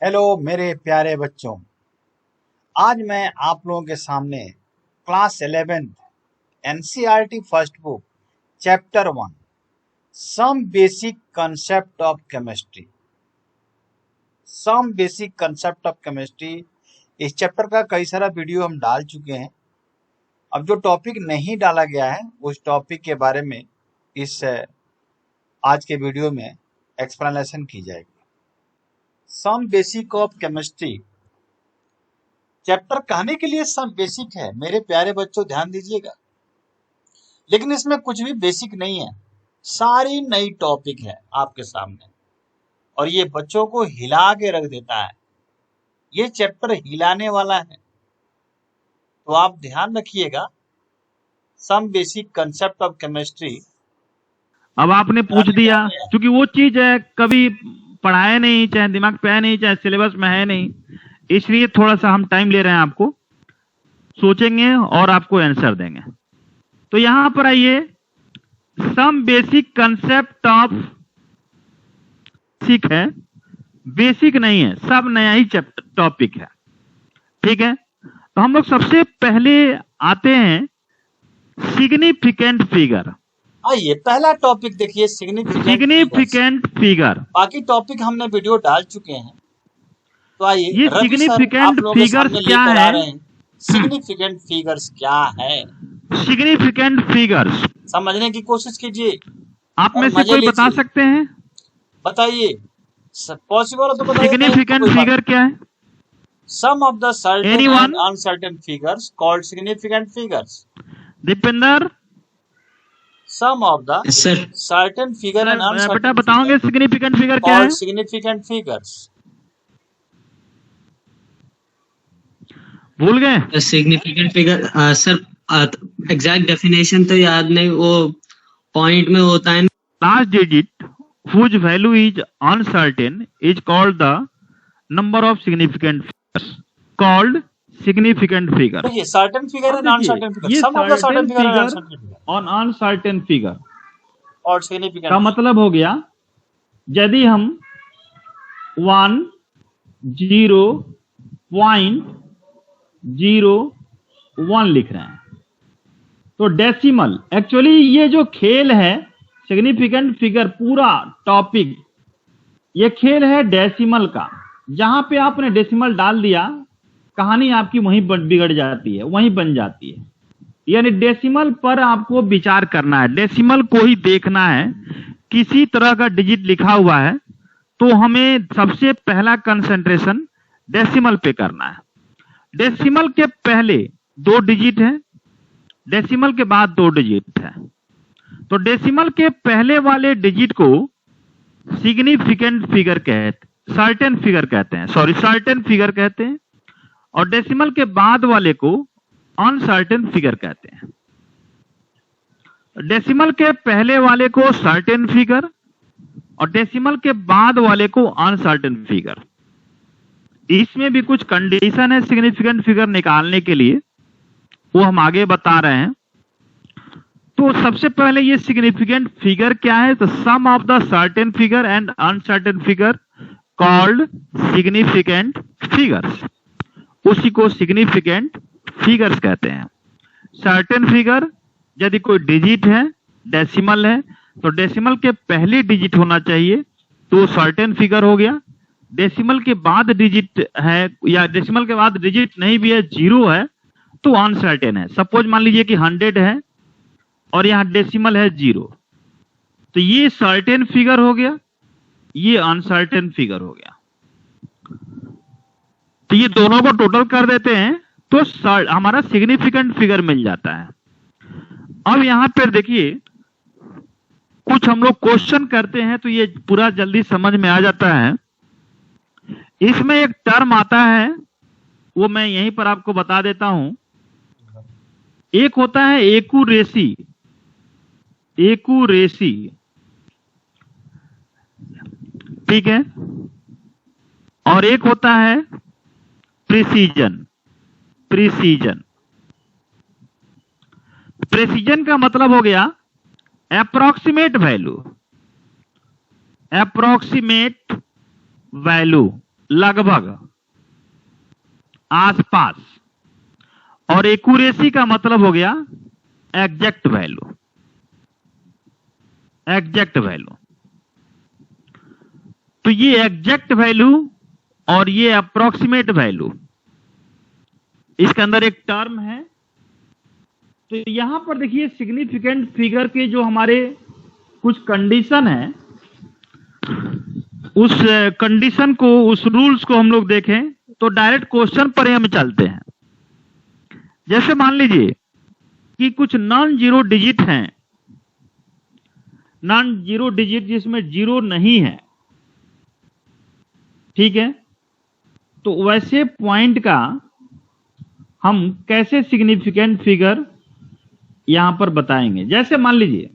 Hello मेरे प्यारे बच्चों। आज मैं आप लोगों के सामने class 11th NCERT first book chapter 1 some basic concept of chemistry इस चैप्टर का कई सारा वीडियो हम डाल चुके हैं। अब जो टॉपिक नहीं डाला गया है उस टॉपिक के बारे में इस आज के वीडियो में एक्सप्लेनेशन की जाएगी। Some basic of chemistry chapter कहने के लिए सब बेसिक है मेरे प्यारे बच्चों, ध्यान दीजिएगा। लेकिन इसमें कुछ भी बेसिक नहीं है, सारी नई टॉपिक है आपके सामने और ये बच्चों को हिला के रख देता है। ये चैप्टर हिलाने वाला है, तो आप ध्यान रखिएगा। Some basic concept of chemistry. अब आपने पूछ दिया, क्योंकि वो चीज है कभी पढ़ाया नहीं, चाहे दिमाग पे है नहीं, चाहे सिलेबस में है नहीं, इसलिए थोड़ा सा हम टाइम ले रहे हैं, आपको सोचेंगे और आपको आंसर देंगे। तो यहां पर आइए, some basic concept of basic है, बेसिक नहीं है, सब नया ही टॉपिक है, ठीक है। तो हम लोग सबसे पहले आते हैं सिग्निफिकेंट फिगर। आइए पहला टॉपिक देखिए, सिग्निफिकेंट फिगर। बाकी टॉपिक हमने वीडियो डाल चुके हैं, तो आइए ये सिग्निफिकेंट फिगर्स क्या है? सिग्निफिकेंट फिगर्स क्या है, सिग्निफिकेंट फिगर्स समझने की कोशिश कीजिए। आप में से कोई बता सकते हैं? बताइए, पॉसिबल हो तो बताइए। सिग्निफिकेंट फिगर क्या है? Some of the certain Anyone? and uncertain figures called significant figures. Dipendra, Some of the certain figure and uncertain बेटा बताओगे सिग्निफिकेंट फिगर क्या है? called significant figures. भूल गए? Significant figure sir, exact definition तो याद नहीं, वो पॉइंट में होता है। Last digit whose value is uncertain is called the number of significant figures, called significant figure. ये certain figure and uncertain figure. Some of the certain figure and uncertain figure. on uncertain figure और significant का मतलब हो गया, यदि हम 1, 0.01 लिख रहे हैं तो डेसिमल, एक्चुअली ये जो खेल है सिग्निफिकेंट फिगर, पूरा टॉपिक ये खेल है डेसिमल का। जहां पे आपने डेसिमल डाल दिया, कहानी आपकी वहीं बिगड़ जाती है, वहीं बन जाती है। यानी डेसिमल पर आपको विचार करना है, डेसिमल को ही देखना है। किसी तरह का डिजिट लिखा हुआ है तो हमें सबसे पहला कंसंट्रेशन डेसिमल पे करना है। डेसिमल के पहले 2 डिजिट है, डेसिमल के बाद 2 डिजिट है। तो डेसिमल के पहले वाले डिजिट को सिग्निफिकेंट फिगर सर्टेन फिगर कहते हैं, और डेसिमल के बाद वाले को अनसर्टेन फिगर कहते हैं। डेसिमल के पहले वाले को सर्टेन फिगर और डेसिमल के बाद वाले को अनसर्टेन फिगर। इसमें भी कुछ कंडीशन है सिग्निफिकेंट फिगर निकालने के लिए, वो हम आगे बता रहे हैं। तो सबसे पहले ये सिग्निफिकेंट फिगर क्या है? तो sum of the certain figure and uncertain figure called significant figures, उसी को सिग्निफिकेंट फिगर्स कहते हैं। सर्टेन फिगर, यदि कोई डिजिट है, डेसिमल है, तो डेसिमल के पहले डिजिट होना चाहिए तो सर्टेन फिगर हो गया। डेसिमल के बाद डिजिट है या डेसिमल के बाद डिजिट नहीं भी है, 0 है, तो अनसर्टेन है। सपोज मान लीजिए कि 100 है और यहां डेसिमल है 0, तो ये सर्टेन फिगर हो गया, ये अनसर्टेन फिगर हो गया। तो ये दोनों को टोटल कर देते हैं तो हमारा सिग्निफिकेंट फिगर मिल जाता है। अब यहां पर देखिए, कुछ हम लोग क्वेश्चन करते हैं तो ये पूरा जल्दी समझ में आ जाता है। इसमें एक टर्म आता है, वो मैं यहीं पर आपको बता देता हूं। एक होता है एक्यूरेसी, ठीक है, और एक होता है प्रिसीजन। प्रिसीजन का मतलब हो गया अप्रोक्सीमेट वैल्यू, लगभग, आसपास, और एक्यूरेसी का मतलब हो गया एग्जैक्ट वैल्यू, एग्जैक्ट वैल्यू। तो ये एग्जैक्ट वैल्यू और ये अप्रोक्सीमेट वैल्यू, इसके अंदर एक टर्म है। तो यहां पर देखिए सिग्निफिकेंट फिगर के जो हमारे कुछ कंडीशन है, उस कंडीशन को, उस रूल्स को हम लोग देखें तो डायरेक्ट क्वेश्चन पर ही हम चलते हैं। जैसे मान लीजिए कि कुछ नॉन जीरो डिजिट हैं, नॉन जीरो डिजिट जिसमें जीरो नहीं है, ठीक है, तो वैसे पॉइंट का हम कैसे सिग्निफिकेंट फिगर यहां पर बताएंगे। जैसे मान लीजिए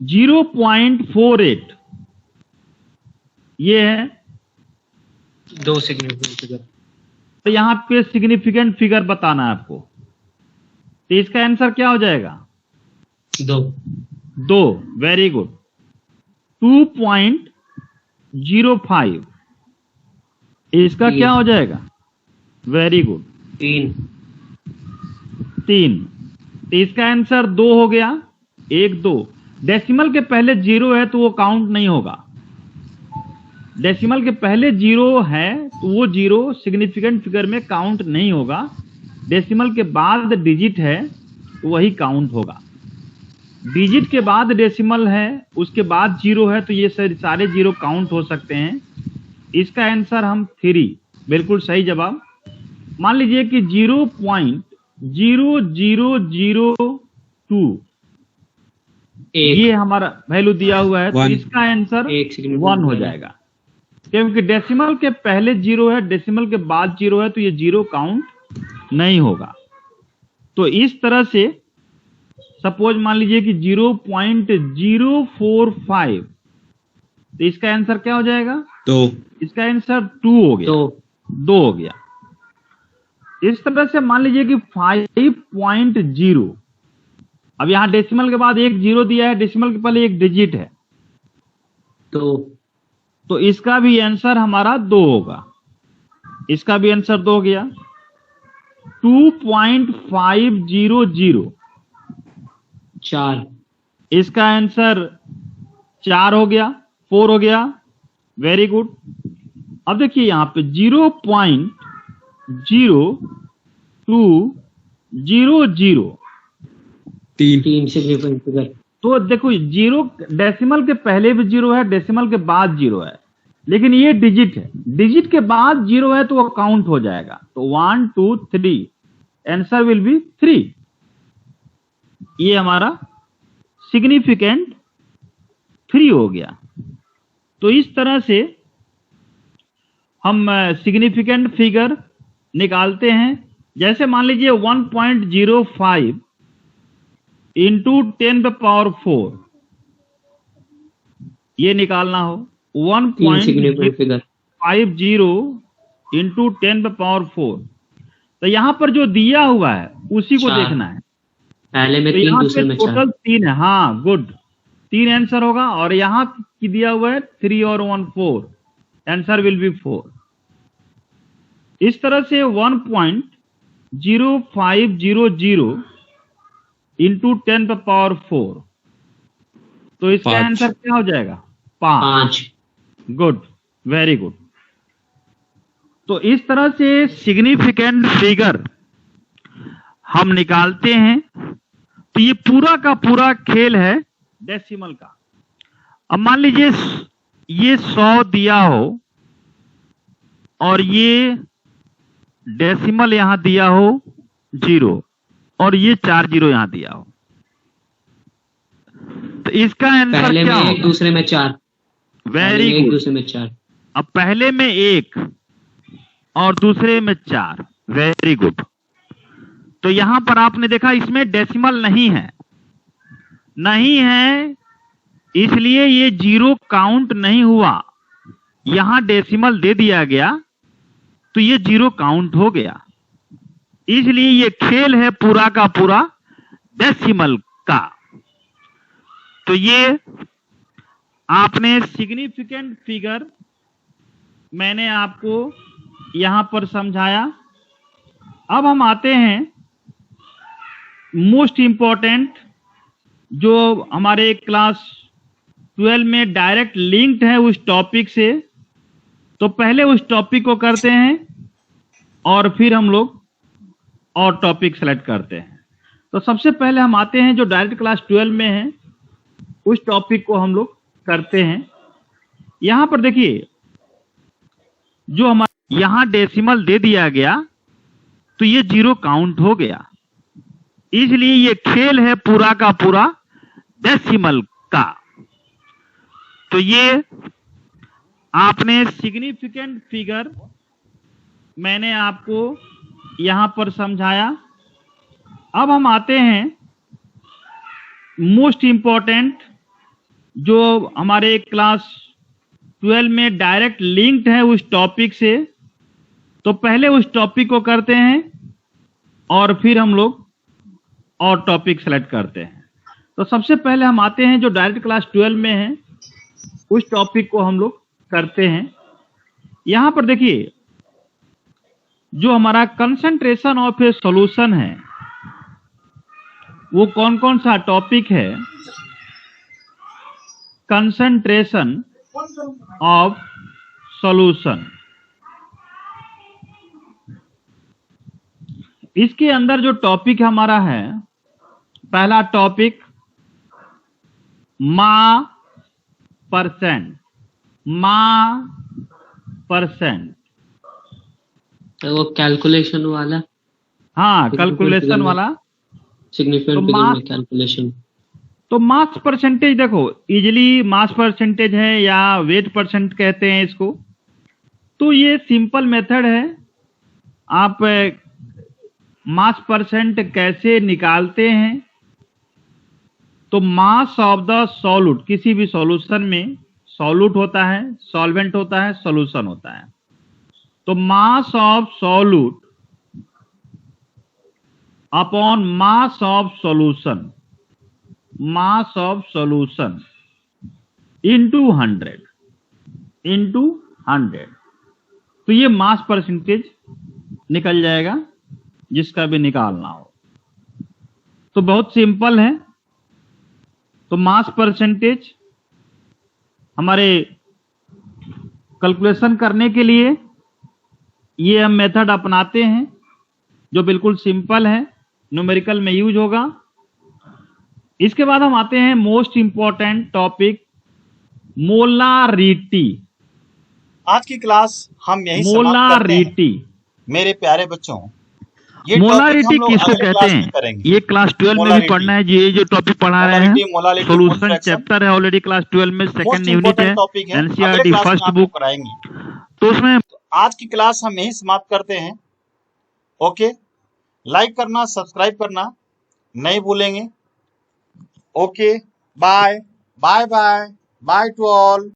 0.48 ये है, दो सिग्निफिकेंट फिगर। तो यहां पे सिग्निफिकेंट फिगर बताना है आपको, तो इसका आंसर क्या हो जाएगा? दो। Very good. 2.05 इसका क्या हो जाएगा? Very good. 3। तो इसका आंसर 2 हो गया। 1 2 डेसिमल के पहले 0 है तो वो काउंट नहीं होगा। डेसिमल के पहले 0 है तो वो 0 सिग्निफिकेंट फिगर में काउंट नहीं होगा। डेसिमल के बाद डिजिट है तो वही काउंट होगा। डिजिट के बाद डेसिमल है, उसके बाद 0 है, तो ये सारे 0 काउंट हो सकते हैं। इसका आंसर हम 3, बिल्कुल सही जवाब। मान लीजिए कि 0.0002 ये हमारा वैल्यू दिया हुआ है, तो इसका आंसर 1 हो जाएगा, क्योंकि डेसिमल के पहले 0 है, डेसिमल के बाद 0 है, तो ये 0 काउंट नहीं होगा। तो इस तरह से सपोज मान लीजिए कि 0.045, तो इसका आंसर क्या हो जाएगा? 2। इसका आंसर 2 हो गया। 2 हो गया। इस तरह से मान लीजिए कि 5.0, अब यहां डेसिमल के बाद एक 0 दिया है, डेसिमल के पहले एक डिजिट है, तो इसका भी आंसर हमारा 2 होगा। इसका भी आंसर 2 हो गया। 2.500 4, इसका आंसर 4 हो गया, 4 हो गया। Very good. अब देखिए यहां पे 0.0200 3 सिग्निफिकेंट फिगर। तो देखो 0 डेसिमल के पहले भी 0 है, डेसिमल के बाद 0 है, लेकिन ये डिजिट है। डिजिट के बाद 0 है तो वो काउंट हो जाएगा। तो 1 2 3 आंसर विल बी 3। ये हमारा सिग्निफिकेंट 3 हो गया। तो इस तरह से हम सिग्निफिकेंट फिगर निकालते हैं। जैसे मान लीजिए 1.05 इंटू 10⁴ ये निकालना हो। 1.50 इंटू 10⁴ तो यहां पर जो दिया हुआ है उसी को देखना है। पहले में तो 3, यहाँ दूसरे पे में 4। टोटल 3 है। हाँ गुड, 3 आंसर होगा। और यहां की दिया हुआ है 3 और 1 4, आंसर विल बी 4। इस तरह से 1.0500 इंटू 10⁴ तो इसका आंसर क्या हो जाएगा? 5। Good, very good. तो इस तरह से सिग्निफिकेंट फिगर हम निकालते हैं। तो ये पूरा का पूरा खेल है डेसिमल का। अब मान लीजिए ये 100 दिया हो और ये डेसिमल यहां दिया हो 0 और ये 4 0 यहां दिया हो, तो इसका आंसर क्या होगा? 1 दूसरे में 4। Very good. दूसरे में 4। अब पहले में 1 और दूसरे में 4। Very good. तो यहां पर आपने देखा इसमें डेसिमल नहीं है, इसलिए ये 0 काउंट नहीं हुआ। यहां डेसिमल दे दिया गया तो ये 0 काउंट हो गया। इसलिए ये खेल है पूरा का पूरा डेसिमल का। तो ये आपने सिग्निफिकेंट फिगर मैंने आपको यहां पर समझाया। अब हम आते हैं मोस्ट इंपॉर्टेंट, जो हमारे क्लास 12 में डायरेक्ट लिंक्ड है उस टॉपिक से। तो पहले उस टॉपिक को करते हैं और फिर हम लोग और टॉपिक सेलेक्ट करते हैं। तो सबसे पहले हम आते हैं जो डायरेक्ट क्लास 12 में है, उस टॉपिक को हम लोग करते हैं। यहां पर देखिए, जो हमारा यहां डेसिमल दे दिया गया तो ये 0 काउंट हो गया, इसलिए ये खेल है पूरा का पूरा डेसिमल का। तो ये आपने सिग्निफिकेंट फिगर मैंने आपको यहां पर समझाया। अब हम आते हैं मोस्ट इंपॉर्टेंट, जो हमारे क्लास 12 में डायरेक्ट लिंक्ड है उस टॉपिक से। तो पहले उस टॉपिक को करते हैं और फिर हम लोग और टॉपिक सेलेक्ट करते हैं। तो सबसे पहले हम आते हैं जो डायरेक्ट क्लास 12 में है, उस टॉपिक को हम लोग करते हैं। यहां पर देखिए, जो हमारा कंसंट्रेशन ऑफ ए सॉल्यूशन है, वो कौन कौन सा टॉपिक है? Concentration of solution. इसके अंदर जो टॉपिक हमारा है, पहला टॉपिक %, %। तो वो कैलकुलेशन वाला, हाँ, कैलकुलेशन वाला। सिग्निफिकेंट तो फिगर में कैलकुलेशन। तो मास परसेंटेज, देखो इजिली मास परसेंटेज है या वेट परसेंट कहते हैं इसको। तो ये सिंपल मेथड है। आप मास परसेंट कैसे निकालते हैं? तो मास ऑफ द सॉल्यूट, किसी भी सॉल्यूशन में सॉल्यूट होता है, सॉल्वेंट होता है, सॉल्यूशन होता है। तो mass of solute upon mass of solution, mass of solution into 100। तो ये मास परसेंटेज निकल जाएगा, जिसका भी निकालना हो। तो बहुत सिंपल है। तो मास परसेंटेज हमारे कैलकुलेशन करने के लिए ये हम मेथड अपनाते हैं, जो बिल्कुल सिंपल है, न्यूमेरिकल में यूज होगा। इसके बाद हम आते हैं मोस्ट इंपॉर्टेंट टॉपिक, मोलारिटी। आज की क्लास हम यही समाप्त करते हैं। मोलारिटी, मेरे प्यारे बच्चों, ये मोलारिटी किसको कहते क्लास में हैं? करेंगे। ये क्लास 12 में भी पढ़ना है। ये जो टॉपिक पढ़ा रहे हैं, मोलारिटी सॉल्यूशन चैप्टर है ऑलरेडी क्लास 12 में, सेकंड यूनिट है, एनसीईआरटी फर्स्ट बुक। कराएंगे। तो उसमें आज की क्लास हम यही समाप्त करते हैं। ओके, लाइक करना, सब्सक्राइब करना नहीं भूलेंगे। Okay, bye bye bye bye to all.